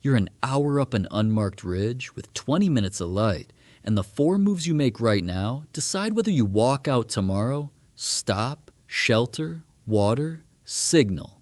You're an hour up an unmarked ridge with 20 minutes of light, and the 4 moves you make right now decide whether you walk out tomorrow, stop, shelter, water, signal.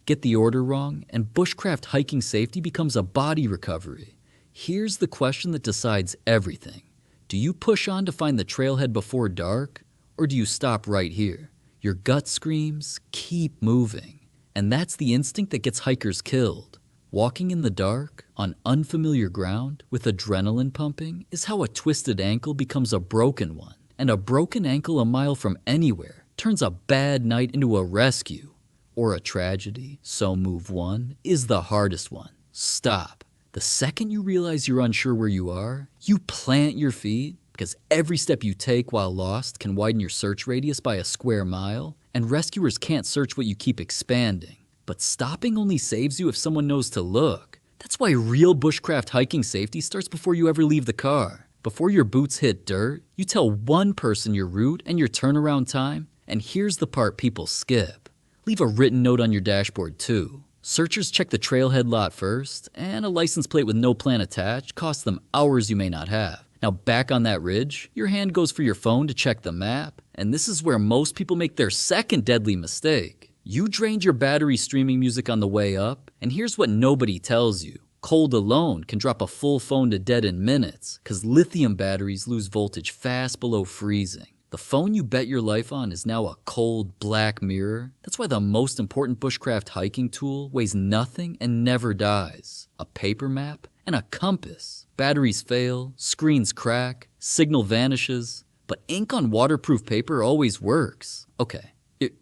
Get the order wrong, and bushcraft hiking safety becomes a body recovery. Here's the question that decides everything. Do you push on to find the trailhead before dark, or do you stop right here? Your gut screams, keep moving. And that's the instinct that gets hikers killed. Walking in the dark, on unfamiliar ground, with adrenaline pumping, is how a twisted ankle becomes a broken one. And a broken ankle a mile from anywhere turns a bad night into a rescue. Or a tragedy. So move 1 is the hardest one. Stop. The second you realize you're unsure where you are, you plant your feet, because every step you take while lost can widen your search radius by a square mile, and rescuers can't search what you keep expanding. But stopping only saves you if someone knows to look. That's why real bushcraft hiking safety starts before you ever leave the car. Before your boots hit dirt, you tell one person your route and your turnaround time, and here's the part people skip. Leave a written note on your dashboard too. Searchers check the trailhead lot first, and a license plate with no plan attached costs them hours you may not have. Now back on that ridge, your hand goes for your phone to check the map, and this is where most people make their second deadly mistake. You drained your battery streaming music on the way up, and here's what nobody tells you. Cold alone can drop a full phone to dead in minutes, because lithium batteries lose voltage fast below freezing. The phone you bet your life on is now a cold, black mirror. That's why the most important bushcraft hiking tool weighs nothing and never dies. A paper map and a compass. Batteries fail, screens crack, signal vanishes, but ink on waterproof paper always works. Okay,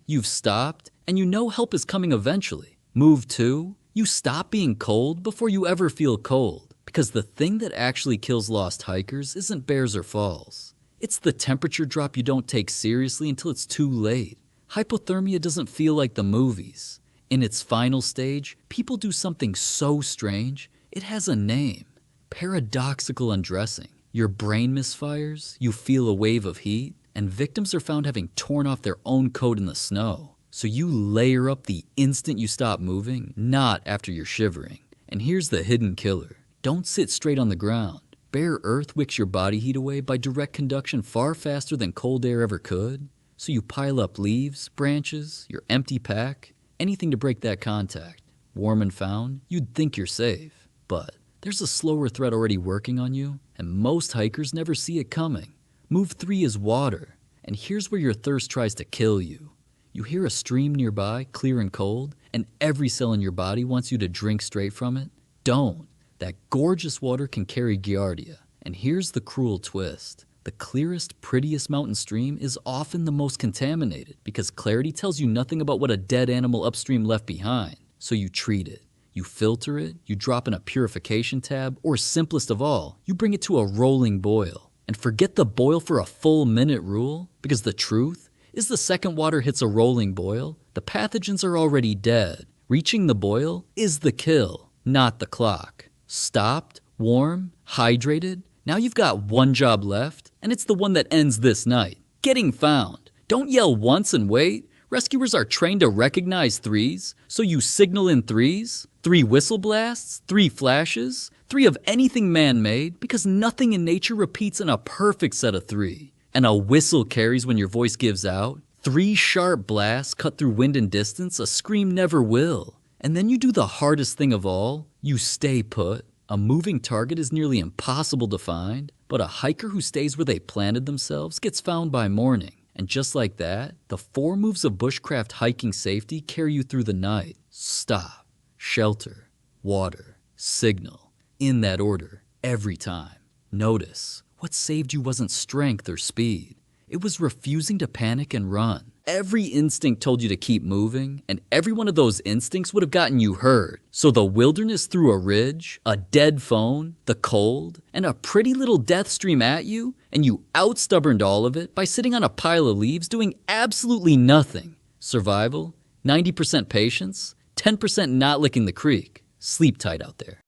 you've stopped, and you know help is coming eventually. Move 2, you stop being cold before you ever feel cold. Because the thing that actually kills lost hikers isn't bears or falls. It's the temperature drop you don't take seriously until it's too late. Hypothermia doesn't feel like the movies. In its final stage, people do something so strange, it has a name. Paradoxical undressing. Your brain misfires, you feel a wave of heat, and victims are found having torn off their own coat in the snow. So you layer up the instant you stop moving, not after you're shivering. And here's the hidden killer. Don't sit straight on the ground. Bare earth wicks your body heat away by direct conduction far faster than cold air ever could. So you pile up leaves, branches, your empty pack, anything to break that contact. Warm and found, you'd think you're safe. But there's a slower threat already working on you, and most hikers never see it coming. Move 3 is water, and here's where your thirst tries to kill you. You hear a stream nearby, clear and cold, and every cell in your body wants you to drink straight from it. Don't. That gorgeous water can carry giardia. And here's the cruel twist. The clearest, prettiest mountain stream is often the most contaminated because clarity tells you nothing about what a dead animal upstream left behind. So you treat it. You filter it, you drop in a purification tab, or simplest of all, you bring it to a rolling boil. And forget the boil for a full minute rule, because the truth is the second water hits a rolling boil, the pathogens are already dead. Reaching the boil is the kill, not the clock. Stopped, warm, hydrated. Now you've got one job left, and it's the one that ends this night. Getting found. Don't yell once and wait. Rescuers are trained to recognize 3s, so you signal in 3s, 3 whistle blasts, 3 flashes, 3 of anything man-made, because nothing in nature repeats in a perfect set of 3. And a whistle carries when your voice gives out. 3 sharp blasts cut through wind and distance a scream never will. And then you do the hardest thing of all, you stay put. A moving target is nearly impossible to find, but a hiker who stays where they planted themselves gets found by morning. And just like that, the 4 moves of bushcraft hiking safety carry you through the night. Stop, shelter, water, signal. In that order, every time. Notice, what saved you wasn't strength or speed. It was refusing to panic and run. Every instinct told you to keep moving, and every one of those instincts would have gotten you hurt. So the wilderness threw a ridge, a dead phone, the cold, and a pretty little death stream at you, and you out-stubborned all of it by sitting on a pile of leaves doing absolutely nothing. Survival, 90% patience, 10% not licking the creek. Sleep tight out there.